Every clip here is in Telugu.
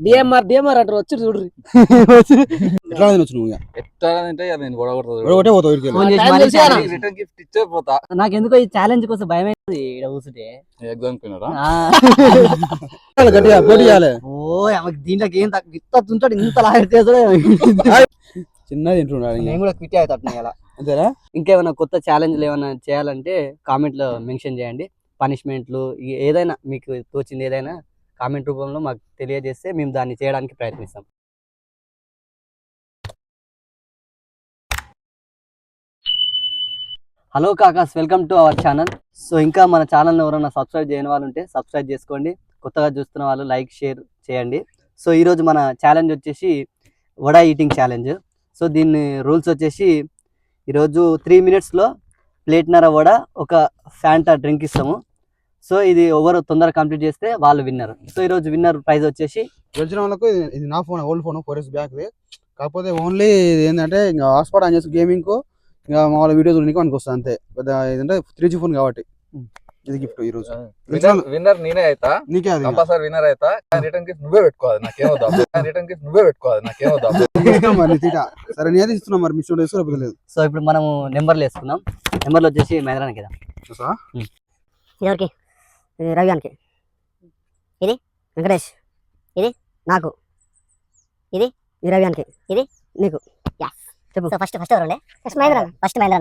డిఎంఆర్ అంటారు వచ్చి చూడ్రి. ఎట్లా తినొచ్చు నువ్వు? ఎట్లా అంటే నేను ఒకటే పోతావు ఊరికే. రిటర్న్ గిఫ్ట్ ఇచ్చే పోతా. నాకు ఎందుకో ఈ ఛాలెంజ్ కోసం భయం అవుతుంది ఇక్కడ కూర్చుంటే. ఎగ్జామ్ పోయినారా గట్టిగా పోటీ చేయాలి. ఓ దీంట్లోకి ఏం ఇంత ఉంటాడు, ఇంత లాగేస్తాడు. చిన్నది తింటున్నాడు. నేను కూడా క్విట్ అవుతాను ఇలా. అంతేనా? ఇంకేమైనా కొత్త ఛాలెంజ్లు ఏమైనా చేయాలంటే కామెంట్ లో మెన్షన్ చేయండి. పనిష్మెంట్లు ఏదైనా మీకు తోచింది ఏదైనా కామెంట్ రూపంలో మాకు తెలియజేస్తే మేము దాన్ని చేయడానికి ప్రయత్నిస్తాం. హలో కాకాస్, welcome to our channel. So ఇంకా మన ఛానల్ని ఎవరైనా సబ్స్క్రైబ్ చేయని వాళ్ళు ఉంటే సబ్స్క్రైబ్ చేసుకోండి. కొత్తగా చూస్తున్న వాళ్ళు లైక్ షేర్ చేయండి. సో ఈరోజు మన ఛాలెంజ్ వచ్చేసి వడా ఈటింగ్ ఛాలెంజ్. సో దీన్ని రూల్స్ వచ్చేసి ఈరోజు 3 minutesలో ప్లేట్నర వడ, ఒక ఫ్యాంటా డ్రింక్ ఇస్తాము. సో ఇది ఎవరు తొందరగా కంప్లీట్ చేస్తే వాళ్ళు విన్నర్. సో ఈరోజు విన్నర్ ప్రైజ్ వచ్చేసి గెలిచిన వాళ్ళకు ఇది నా ఫోన్, ఓల్డ్ ఫోన్ 4S బ్యాక్ది. కాకపోతే ఓన్లీ ఏంటంటే ఇంకా హాట్స్పాట్ ఆన్ చేసి గేమింగ్ ఇంకా మామూలు వీడియో చూడడానికి మనకు వస్తుంది అంతే. పెద్ద ఏంటంటే 3G ఫోన్ కాబట్టి ఇది గిఫ్ట్ ఈ రోజు. విన్నర్ నేనే అవుతా, నీకే అది కంపల్సరీ విన్నర్ అవుతా. రిటర్న్ గిఫ్ట్ నువ్వే పెట్టుకోవాలి, నాకేమవుతా. రిటర్న్ గిఫ్ట్ నువ్వే పెట్టుకోవాలి, నాకేమవుతా. మరి తీటా సరే నేను ఇస్తున్నా, మరి మీ స్టూడియో వేసుకోలేదు. సో ఇప్పుడు మనము నెంబర్లు వేసుకున్నాం. నెంబర్లు వచ్చేసి మహేంద్రానికి కదా. ఎవరికి? ఇది రవిగానికి, ఇది వెంకటేష్, ఇది నాకు, ఇది రవిగానికి, ఇది నీకు. చెప్పు. ఫస్ట్ ఎవరు? ఫస్ట్ మహేంద్ర.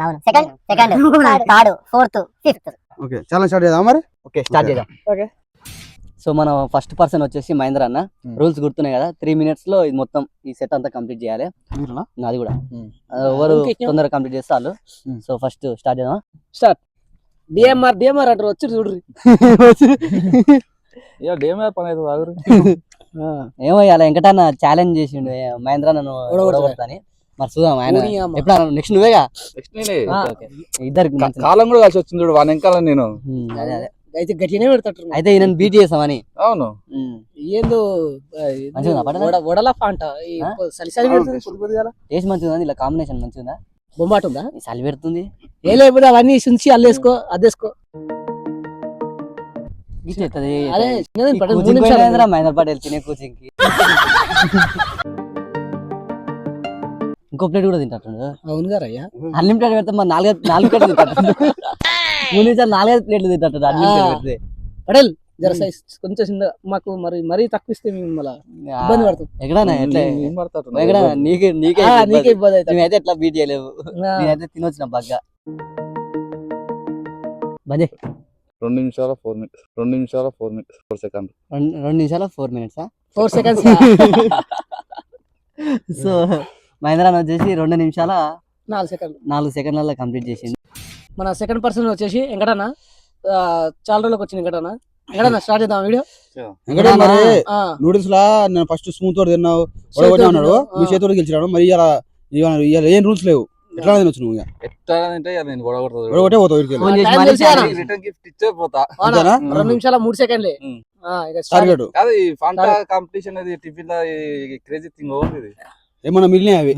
అవును. Second third fourth fifth. Okay చాలా స్టార్ట్ చేద్దాం మరి. ఓకే స్టార్ట్ చేద్దాం. ఓకే సో మనం ఫస్ట్ పర్సన్ వచ్చేసి మహేంద్ర అన్న. రూల్స్ గుర్తున్నాయి కదా, 3 minutesలో ఇది మొత్తం ఈ సెట్ అంతా కంప్లీట్ చేయాలి. నాది కూడా ఎవరు తొందరగా కంప్లీట్ చేస్తే వాళ్ళు. సో ఫస్ట్ స్టార్ట్ చేద్దాం. స్టార్ట్. డిఎంఆర్ అంటారు వచ్చి చూడ్రి. డిఎంఆర్ పని అవుతుంది. ఏమో ఇలా వెంకటన్న ఛాలెంజ్ చేసిండు మహేంద్ర నన్ను ఓడగొడతాని. మరి చూద్దాం ఆయన ఎప్పుడు. నెక్స్ట్ నువ్వేగా. ఇద్దరికి కాలం కూడా కలిసి వచ్చింది చూడు వాని వెనకాల నేను. అదే అదే అయితే గట్టినే పెడతాడు. అయితే ఈయన బీట్ చేసామని. అవును. ఏందో వడలా ఫాంట సలిసలి పెడుతుంది. టేస్ట్ మంచిగా ఉంది, ఇలా కాంబినేషన్ మంచిగా ఉందా? బొమ్మాట ఉందా? చలి పెడుతుంది. ఏ లేకపోతే అవన్నీ సుంచి అల్లేసుకో, అదేసుకో. మహేంద్ర పటేల్ తినే కోచింగ్ కి ఇంకో ప్లేట్ కూడా తింటాడు. అవును గారయ్యా, అన్లిమిటెడ్ పెడితే మరి 4 ప్లేట్లు తింటాడు. 3 నిమిషాలు 4 ప్లేట్లు తింటాడు అన్లిమిటెడ్ పెడితే. పటేల్ జర సైజ్ కొంచెం చిన్న మాకు, మరీ తక్కువ ఇస్తే మేము మళ్ళీ ఇబ్బంది పడుతుంది. ఎక్కడన్నా ఎట్లా నీకే ఇబ్బంది అవుతుంది. మేమైతే ఎట్లా బీట్ చేయలేవు. నేనైతే తినొచ్చిన బాగా. బంద్ 2 నిమిషాల 4 minutes 2 నిమిషాల 4 minutes 4 seconds 2 నిమిషాల 4 minutes 4 seconds. సో మహేంద్ర వచ్చేసి 2 నిమిషాల 4 సెకండ్లలో కంప్లీట్ చేసింది. మన సెకండ్ పర్సన్ వచ్చేసి వెంకటన్న. చాలా రోజులకు వచ్చింది వెంకటన్న. స్టార్ట్ చేద్దాం వీడియో. నూడిల్స్ లా నేను ఫస్ట్ స్మూత్ తోటి తిన్నావు, అన్నాడు మీ చేతితో గెలిచినాడు. మరి ఇలా ఏం రూల్స్ లేవు, ఎట్లా తినొచ్చు నువ్వు? ఎట్లా అంటే నేను ఒకటే పోతావు ఊరికే. రిటర్న్ గిఫ్ట్ ఇచ్చే పోతా. 2 నిమిషాల 3 సెకండ్లే. కాదు ఈ ఫాంటా కాంపిటీషన్ అది టిఫిన్ క్రేజీ థింగ్ ఉంది. ఏమన్నా మిగిలిన అవి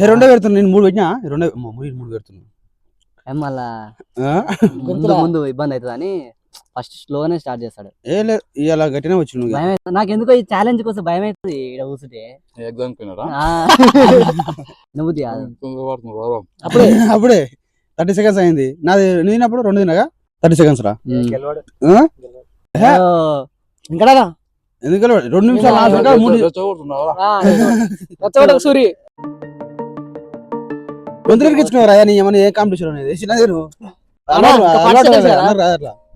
రెండో పెడుతున్నా. నేను 3 పెట్టినా, 3 పెడుతున్నా. మళ్ళా ముందు ఇబ్బంది అవుతుంది అని ఫస్ట్ స్లోనే స్టార్ట్ చేస్తాడు. ఇలా గట్టినే వచ్చి నాకు ఎందుకో ఈ ఛాలెంజ్ కోసం భయం అవుతుంది ఇక్కడ కూర్చుంటే. ఎగ్జామ్ పోయినారా నువ్వు అప్పుడే 30 seconds అయింది నాది. నేనప్పుడు 2 తినగా 30 seconds రా. ఇంకా ఎందుకంటే 2 నిమిషాలు సూరి తొందరగా ఇచ్చుకున్నారా? నీ ఏమన్నా ఏ కాంపిటీషన్ అనేది చిన్నది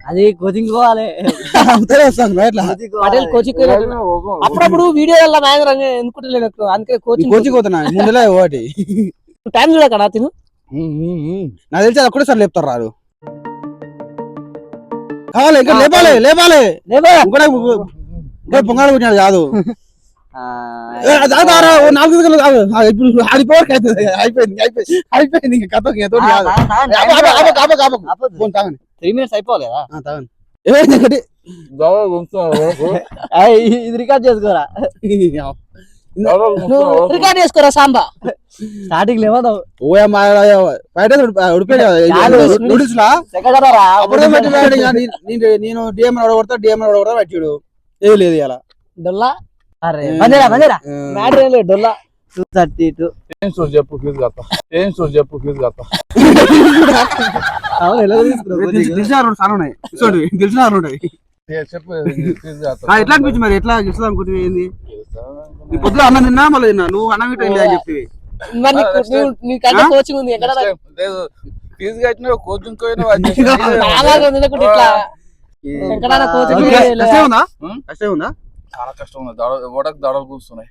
అది కోచింగ్ పోవాలి. అప్పుడప్పుడు వీడియో మహేంద్ర ఎందుకుంటలేదు, అందుకే కోచింగ్ పోతున్నా ముందులే ఒకటి టైం చూడకడా తిను. నాకు తెలిసి అది ఒక్కడే సార్ లేపుతారు రాదు. కావాలి ఇంకా లేపాలి పొంగాడు పుట్టినాడు కాదు. అయిపోయింది ఇంకా కథ. 3 minutes అయిపోవాలి కదా. ఇది రికార్డ్ చేసుకోరా. నువ్వు రికార్డ్ చేసుకోరా సాంబా. స్టార్టింగ్ లేవో ఓ బయట నూడిల్స్ లా అప్పుడే పెట్టాడు. నేను డిఎం కొడతా పెట్టాడు. ఏది లేదు ఇలా డొల్లా బందేరా మ్యాటర్ ఏం లేదు డొల్లా. 232 ఏం చూడు చెప్పు ఫీజు కడతా. అవును ఎలా తీసుకున్నావు తెలిసిన రెండు సార్లు ఉన్నాయి. తెలిసిన వాళ్ళు ఉంటాయి. చెప్పు ఫీజు కడతా. ఎట్లా అనిపించి మరి ఎట్లా గెలుస్తుంది అనుకుంటే ఏంది? నీ పొద్దున అన్నం తిన్నా మళ్ళీ తిన్నా. నువ్వు అన్నం ఇట్లా అని చెప్పి మరి నీకంటే కోచింగ్ ఉంది ఎక్కడ లేదు ఫీజు కట్టిన కోచింగ్ ఇట్లా ఎక్కడైనా కోచింగ్ కష్టం ఉందా? కష్టం ఉందా? చాలా కష్టం ఉంది. ఓడకు దడలు కూర్చున్నాయి.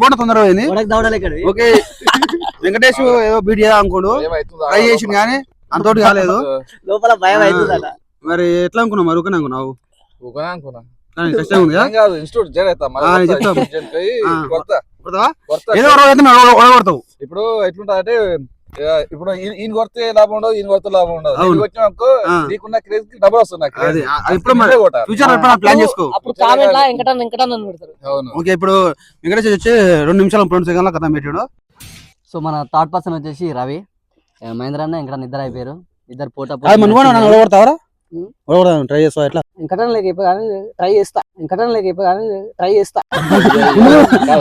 బోన తొందరగా అయింది. ఓకే వెంకటేష్ ఏదో బీట్ చేద్దాం అనుకోడు, ట్రై చేసింది కానీ అంతోటి కాలేదు. లోపల భయం అవుతుందట. మరి ఎట్లా అనుకున్నావు? మరి ఊకనే అనుకున్నావు? అనుకున్నా కానీ కష్టం ఉంది కాదు. ఇన్స్టిట్యూట్ ఓడగొడతావు. ఇప్పుడు ఎట్లుంటా అంటే ఇప్పుడు ఈయన కొడితే లాభం ఉండదు, ఈయన కొడితే లాభం ఉండదు. వచ్చినాక నీకున్న క్రేజ్ కి డబ్బులు వస్తున్నాయి. ప్లాన్ చేసుకో. అప్పుడు కామెంట్ లా వెంకటన్న పెడతారు. ఓకే ఇప్పుడు వెంకటేష్ వచ్చి 2 నిమిషాలు 2 సెకండ్ల కథ పెట్టాడు. సో మన థర్డ్ పర్సన్ వచ్చేసి రవి, మహేంద్ర అన్న ఇంకా ఇద్దరు అయిపోయారు. ఇద్దరు పోటా ఓడగొడతావరా? ఓడగొడతాను ట్రై చేస్తావా? ఎట్లా వెంకటన్న లేక ట్రై చేస్తా. ట్రై చేస్తా.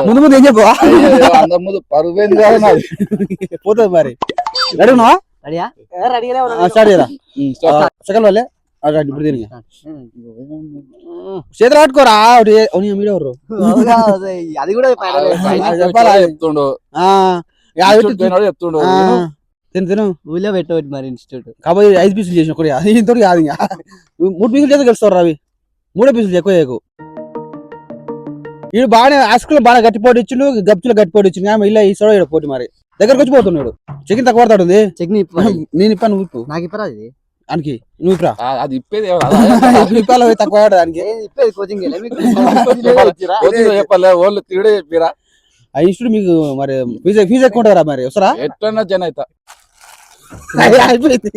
ముందు ముందు ఏం చెప్పవా? ముందు పరువేంది కాదు పోతుంది మరి. రెడీనా? రెడీయా? స్టార్ట్ చేయరా? సెకండ్ వాళ్ళే ఇప్పుడు దీనికి చేతులు పట్టుకోరా. మీరెవరు? అది కూడా చెప్తుండు చెప్తుండు తిను ఊళ్ళో పెట్టవచ్చు మరి ఇన్స్టిట్యూట్. కాబట్టి 5 పీసులు చేసిన ఒకటి ఇంతో కాదు. ఇంకా 3 పీసులు చేస్తే గెలుస్తారు రవి. 3 పీసులు ఎక్కువ ఎక్కువ. వీడు బాగానే ఆస్కులు బాగా గట్టిపోటీ ఇచ్చిండు, గప్చులు గట్టిపోటీ ఇచ్చిండు. ఆమె ఇలా ఈ సోడ పోటీ మరి దగ్గరకు వచ్చి పోతున్నాడు. చెకింగ్ తక్కువ పడతాడు. చెకింగ్ నేను ఇప్పా, నువ్వు ఇప్పు. నాకు ఇప్పరా ఇది దానికి నువ్వు ఇప్పురా. అది ఇప్పేది ఇప్పాలో తక్కువ దానికి ఇప్పేది కోచింగ్ చెప్పలే వాళ్ళు తిడే చెప్పిరా. ఆ ఇన్స్టిట్యూట్ మీకు మరి ఫీజు ఎక్కువ ఉంటారా? మరి వస్తారా? ఎట్లన్నా జన అవుతా అయిపోయింది.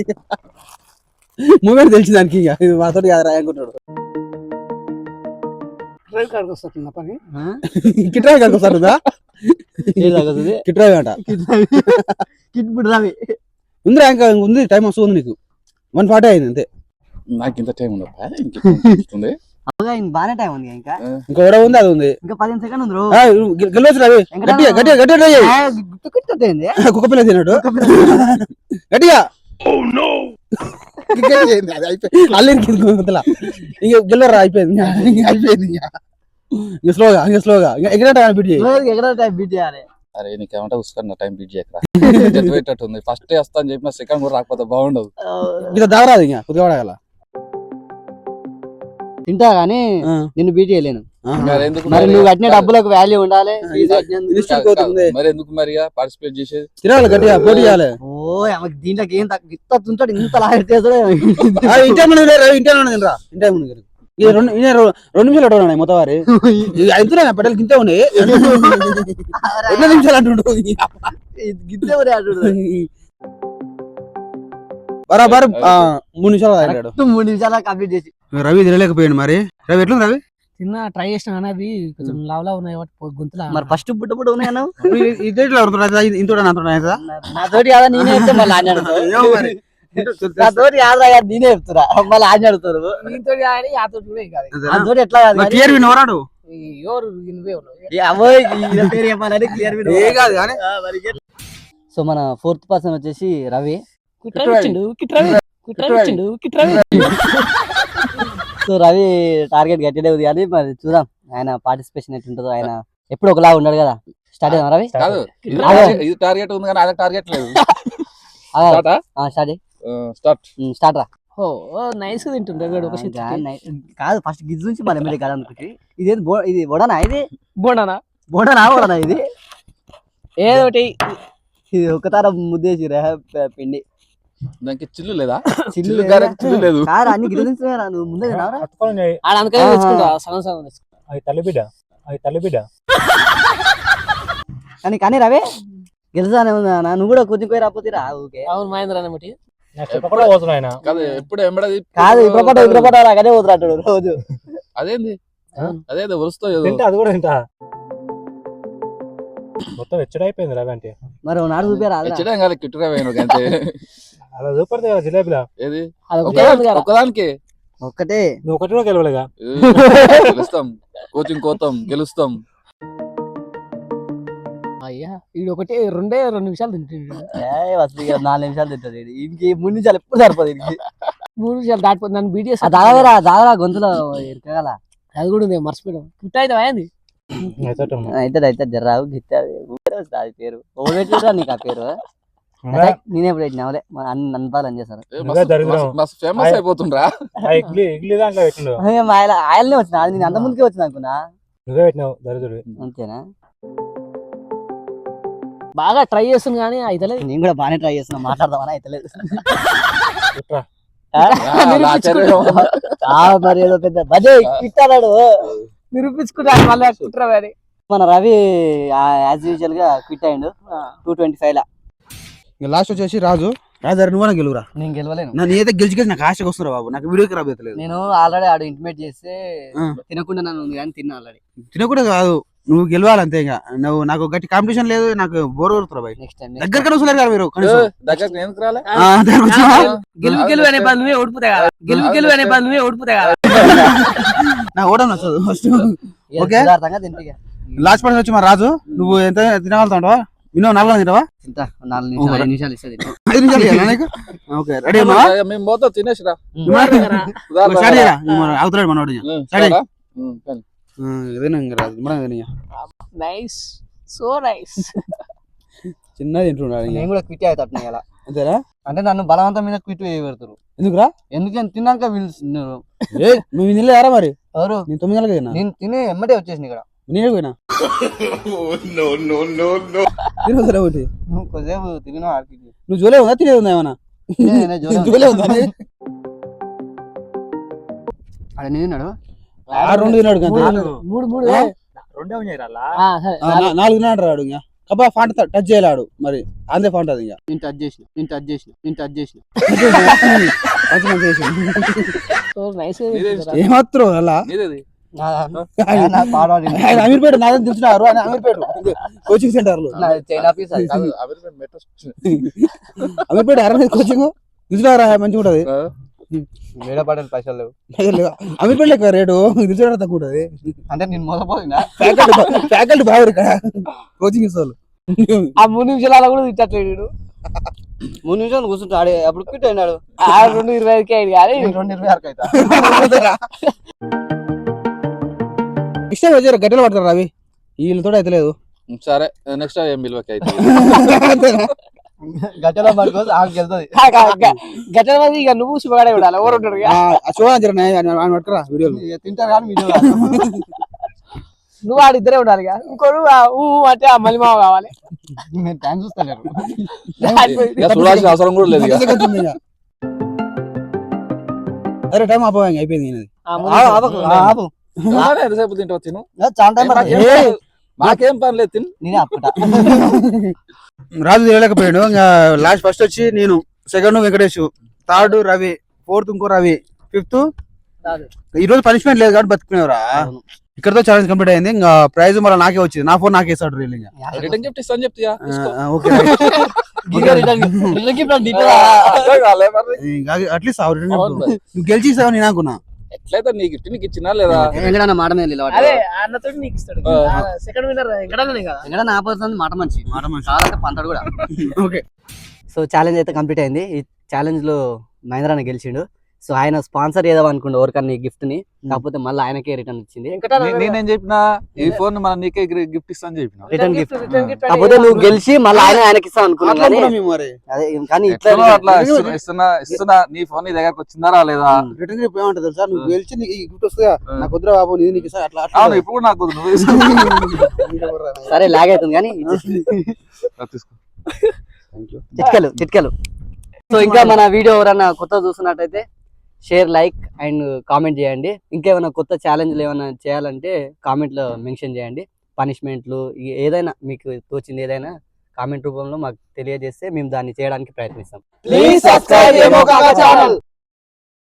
మూమెంట్ తెలిసి దానికి ఇక మాతో రాయనుకుంటాడు. పని కిట్రాయి కాదు వస్తుందా? కిట్రాయి అంట. కిట్ రవి ఉందిరా ఇంకా ఉంది. టైం వస్తుంది నీకు. 1:40 అయింది అంతే. నాకు ఇంత టైం ఉండదు. బాగానే టైం ఉంది. ఇంకా కూడా ఉంది. అది ఉంది. ఇంకా 15 సెకండ్ ఉంది. గెలవచ్చు రవి. గట్టిగా గట్టిగా గట్టిగా కుక్క పిల్ల తిన్నాడు. గట్టిగా ఇంక గెలవరా. అయిపోయింది అయిపోయింది. ఇంకా స్లోగా బీట్ చేయాలి. అరే నీకేమంటే ఉసుకన్నా టైం బీట్ చేయకరా. ఫస్ట్ వస్తా అని చెప్పిన సెకండ్ కూడా రాకపోతే బాగుండదు. ఇంకా దాగరాదు. ఇంకా కొద్దిగా వాడగల తింటా గానీ నిన్ను బీట్ చేయలేను. మరి నువ్వు కట్టిన డబ్బులకు వాల్యూ ఉండాలి. మరి ఎందుకు మరి పార్టిసిపేట్ చేసేది? తినాలి గట్టిగా పోటీ చేయాలి. ఓ ఆమెకి దీంట్లోకి ఏం ఇంత ఇంత లాగేస్తాడు. ఇంటే తినరా. ఇంటే 2 నిమిషాలు అడగ మొత్తం వారి అయితే పెట్టాలి. గింతే ఉన్నాయి. 2 నిమిషాలు అంటుండు. గిద్దే బరాబర్ 3 నిమిషాలు ఆగాడు. 3 నిమిషాలు కంప్లీట్ చేసి రవి తినలేకపోయాడు. మరి రవి ఎట్లా రవి? చిన్న ట్రై చేసిన కానీ అవి కొంచెం లావులా ఉన్నాయి. గొంతులా మరి ఫస్ట్ బుట్ట ఉన్నాయి అన్న. ఇంతో నాతోటి కాదా నేనే చెప్తే మళ్ళీ ఆడి అడుగుతారు. నాతోటి కాదా నేనే చెప్తున్నా మళ్ళీ ఆడి అడుగుతారు. నీతో కానీ యాతోటి కూడా కాదు. నాతోటి ఎట్లా కాదు క్లియర్ వినవరాడు. ఎవరు నువ్వే పేరు చెప్పాలని క్లియర్ కాదు. సో మన 4th పర్సన్ వచ్చేసి రవి. సో రవి టార్గెట్ గట్టినే ఉంది కానీ మరి చూద్దాం ఆయన పార్టిసిపేషన్ ఎట్లుంటుందో. ఆయన ఎప్పుడు ఒకలా ఉన్నాడు కదా. స్టార్ట్ చేద్దాం రవి. ఇది టార్గెట్ ఉంది కానీ అదే టార్గెట్ లేదు. స్టార్ట్ రా. నైస్ గా తింటుంటాడు. కాదు ఫస్ట్ గిజ్ నుంచి మన ఎమ్మెల్యే కాదు అనుకుంటే ఇది బోడనా? ఇది బోడనా బోడనా? ఇది ఏదోటి ఇది ఒకతార ముద్దేసి పిండి. దానికి చిల్లు లేదా? చిల్లు లేదు. అన్ని గిజ్ నుంచి నువ్వు ముందే తల్లిబిడ్డ కానీ రవి గెలుసానే ఉందా? నువ్వు కూడా కొంచెం పోయి రాపోతీరా. ఓకే అవును మహేంద్ర అన్నమాట. ఎప్పుడు ఎంబడది కాదు. ఇప్పుడు పోతురాడు రోజు. అదేంది అదే వలుస్తావు తింటా అది కూడా తింటా మొత్తం ఎచ్చడైపోయింది రవి అంటే మరి నాడు చూపారా ఎచ్చడం కాదు కిట్టురా పోయిన అంతే అలా చూపడితే కదా జిలేబీలా ఏది అది ఒకటే ఉంది కదా. ఒకదానికి ఒక్కటే నువ్వు ఒకటి కూడా గెలవలేగా గెలుస్తాం కోచింగ్ కోతాం గెలుస్తాం. అయ్యా ఇది ఒకటి 2 నిమిషాలు తింటుంది. 4 నిమిషాలు తింటది ఇంక 3 నిమిషాలు ఎప్పుడు సరిపోదు ఇంటికి 3 నిమిషాలు దాటిపోతుంది. నన్ను బీటీఎస్ దాదాగా గొంతులో ఇరకగల అది కూడా ఉంది మర్చిపోయాం. ఫిట్ అయితే అయింది. అయితే జర్రావు గిట్టాది పేరు ఓడెట్లేదా నీకు ఆ పేరు నేనే ఎప్పుడు పెట్టినావులే నన్ను పాలని చేశారు మస్తు ఫేమస్ అయిపోతుండ్రా. ఇడ్లీ ఇడ్లీ దాంట్లో పెట్టిండు ఆయననే వచ్చిన నేను అంత ముందుకే వచ్చిన అనుకున్నా నువ్వే పెట్టినావు దరిద్రుడు అంతేనా బాగా ట్రై చేస్తుంది కానీ అయితే నేను కూడా బాగానే ట్రై చేస్తున్నా మాట్లాడదామని అయితే లేదు మరి ఏదో పెద్ద బజే ఇట్టాడు నిరూపించుకుంటాను మళ్ళీ కుట్రవాడి. మన రవి యాజ్ యూజువల్ గా క్విట్ అయ్యిండు 225 లా. లాస్ట్ వచ్చేసి రాజు నువ్వు గెలువురా. నేను గెలవలేను. నన్ను ఏదైతే గెలిచి నాకు ఆశకు వస్తున్నా బాబు, నాకు వీడియోకి రాబోతలేదు. నేను ఆల్రెడీ ఆడు ఇంటిమేట్ చేస్తే తినకుండా నన్ను ఉంది కానీ తిన్నా ఆల్రెడీ. తినకూడదు కాదు, నువ్వు గెలవాలి అంతే. ఇంకా నువ్వు నాకు గట్టి కాంపిటీషన్ లేదు, నాకు బోర్ కొడుతురా బాయ్. నెక్స్ట్ టైం దగ్గర కనుసలేరు కదా మీరు దగ్గరకు ఎందుకు రాలే? గెలుపు అనే పని నువ్వే ఓడిపోతాయి కదా. గెలుపు అనే పని నువ్వే ఓడిపోతాయి కదా. నాకు ఓడం నచ్చదు ఫస్ట్. ఓకే తింటే లాస్ట్ పర్సన్ వచ్చి మా రాజు, నువ్వు ఎంత తినగలుగుతావా? మినిమం 4 తింటావా? తింటా 4 నిమిషాలు 5 నిమిషాలు ఇస్తే 5 నిమిషాలు ఇవ్వాలా నీకు? ఓకే రెడీ మేము పోతాం తినేసిరా. అవుతాడు మనోడు. Nice so nice. చిన్నది తింటున్నాడు. నేను కూడా క్విట్ అవుతాను అలా అంతేనా? అంటే నన్ను బలవంతం మీద క్విట్ పెడతారు. ఎందుకురా? ఎందుకని తిన్నాక పిలుస్తున్నారు. నువ్వు తినలేదారా మరి? ఎవరు? నేను 9 గంటలకు తిన్నా. నేను తినే ఎమ్మటే వచ్చేసింది ఇక్కడ. నేనే పోయినా తినవుతారా ఒకటి? నువ్వు కొద్దిసేపు తిరిగినా ఆడికి నువ్వు జోలే ఉందా తినేది ఉందా ఏమన్నా? జోలే ఉందా? అక్కడ తిన్నాడు 2 తిన్నాడు. 4 తిన్నాడు రాడు. ఇంకా కబ్బా ఫాంట్ టచ్ చేయలేడు మరి అందే ఫాంట్ అది. ఇంకా నేను టచ్ చేసిన ఏమాత్రం అలా అమీర్పేట నాదని తెలుసున్నారు. అమీర్పేట కోచింగ్ సెంటర్ లో అమీర్పేట కోచింగ్ తెలుసున్నారా? మంచిగా ఉంటది. వేడపడే పైసలు లేవు అమీర్పేట లెక్క రేటు తెలుసుకున్నా తక్కువ ఉంటది. అంటే నేను మోసపోయినా ఫ్యాకల్టీ బాగా ఇక్కడ కోచింగ్ ఇస్తారు. ఆ 3 నిమిషాలు కూడా తిట్టట్లేడు. 3 నిమిషాలు కూర్చుంటా ఆడే అప్పుడు క్విట్ అయినాడు. 2:25కి అయింది కానీ 2:26 అవుతా. ఇష్టం వచ్చారు గడ్డలు పడతారు రవి, వీళ్ళతో అయితే లేదు. సరే నెక్స్ట్ ఏం బిల్వకి అయితే గట్టలో పడుకోవచ్చు ఆమెకి వెళ్తుంది. గట్ల మంది ఇక నువ్వు శుభగాడే ఉండాలి. ఎవరు ఉంటాడు పట్టరా వీడియోలు తింటారు కానీ వీడియో నువ్వు ఆడిద్దరే ఉండాలి. ఇంకోడు అంటే ఆ మలిమావ కావాలి. నేను టైం చూస్తాను చూడాల్సిన అవసరం కూడా లేదు. అరే టైం ఆపోయి అయిపోయింది. ఎంతసేపు తింటావు తిను, చాలా మాకేం పని లేదు తిను. నేనే అప్పుట రాజు తినలేకపోయాడు. ఇంకా లాస్ట్ ఫస్ట్ వచ్చి నేను, second Venkatesh, third Ravi, fourth ఇంకో రవి, ఫిఫ్త్ ఈ రోజు పనిష్మెంట్ లేదు కాబట్టి బతుకునేవరా. ఇక్కడతో ఛాలెంజ్ కంప్లీట్ అయింది. ఇంకా ప్రైజ్ మళ్ళీ నాకే వచ్చింది. నా ఫోన్ నాకే ఇస్తాడు. రిటర్న్ గిఫ్ట్ ఇస్తాను చెప్తా. అట్లీస్ట్ నువ్వు గెలిచి ఇస్తావు నేను అనుకున్నా. ఎట్లయితే నీ గిఫ్ట్ నీకు ఇచ్చినా లేదా? ఎక్కడన్నా మాట మీద అదే అన్నతో నీకు ఇస్తాడు. సెకండ్ విన్నర్ ఎక్కడన్నా కదా. ఎక్కడ నా పర్సన్ మాట మంచి కాదంటే పంతాడు కూడా. ఓకే సో ఛాలెంజ్ అయితే కంప్లీట్ అయింది. ఈ ఛాలెంజ్ లో మహేంద్ర అన్న గెలిచిండు. సో ఆయన స్పాన్సర్ చేద్దాం అనుకుండు ఎవరికన్నా గిఫ్ట్ ని, కాకపోతే మళ్ళీ ఆయనకే రిటర్న్ వచ్చింది. నేనేం చెప్పినా ఈ ఫోన్ మన నీకే గిఫ్ట్ ఇస్తాను చెప్పిన. రిటర్న్ గిఫ్ట్ కాకపోతే నువ్వు గెలిచి మళ్ళీ ఆయనకి ఇస్తావు అనుకున్నాను. కానీ ఇట్లా అట్లా ఇస్తున్నా నీ ఫోన్ నీ దగ్గరకు వచ్చిందా రాలేదా? రిటర్న్ గిఫ్ట్ ఏమంటది తెలుసా? నువ్వు గెలిచి నీకు గిఫ్ట్ వస్తుందా? నాకు వద్దురా బాబు నీది నీకు ఇస్తా. అట్లా ఇప్పుడు కూడా నాకు నువ్వు సరే లాగ్ అవుతుంది కానీ చిట్కలు. సో ఇంకా మన వీడియో ఎవరన్నా కొత్త చూస్తున్నట్టయితే షేర్, లైక్ అండ్ కామెంట్ చేయండి. ఇంకేమైనా కొత్త ఛాలెంజ్లు ఏమైనా చేయాలంటే కామెంట్ లో మెన్షన్ చేయండి. పనిష్మెంట్లు ఏదైనా మీకు తోచింది ఏదైనా కామెంట్ రూపంలో మాకు తెలియజేస్తే మేము దాన్ని చేయడానికి ప్రయత్నిస్తాం. Please subscribe